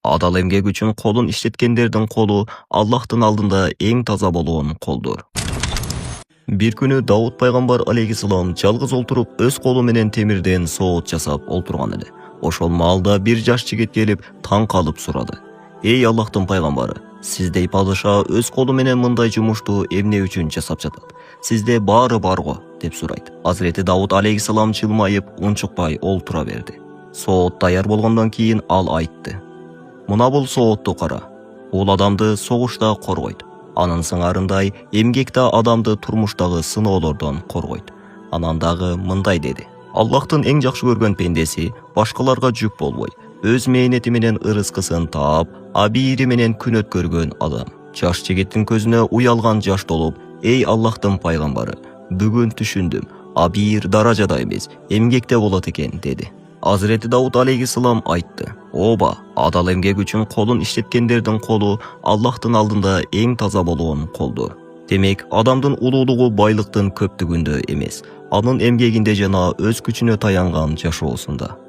Adal эмгек үчүн колун иштеткендердин колу Аллахтын алдында эң таза болгон колдур. Бир күнү Давуд пайгамбар алейхиссалам жалгыз олтуруп өз колу менен темирден соот жасап олтурган эле. Ошол маалда бир жаш жигит келип таң калып сурады: "Эй Аллахтын пайгамбары, сиздей падыша өз колу менен мындай жумушту эмне үчүн жасап жатат? Сизде баары барго?" деп сурайт. Азирети Давуд алейхиссалам жылмайып, унчукпай олтура берди. Соот даяр болгондон кийин ал айтты: "Мына бул соотту кара. Бул адамды согушта коргойт. Анын сыңарындай эмгек да адамды турмуштагы сыноолордон коргойт." Анан дагы мындай деди: "Аллахтын эң жакшы көргөн пендеси башкаларга жүк болбой, өз мээнети менен ырыскысын таап, абийири менен күн өткөргөн адам." Жаш жигиттин көзүнө уялган жаш толуп: "Эй Аллахтын пайгамбары, бүгүн түшүндүм. Абийир даражада эмес, эмгекте болот экен", деди. Азирети Давуд алейхиссалам айтты: "Ооба, адал эмгек үчүн колун иштеткендердин колу Аллахтын алдында эң таза болгон колдур." Демек, адамдын улуулугу байлыктын көптүгүндө эмес, анын эмгегинде жана өз күчүнө таянган жашоосунда.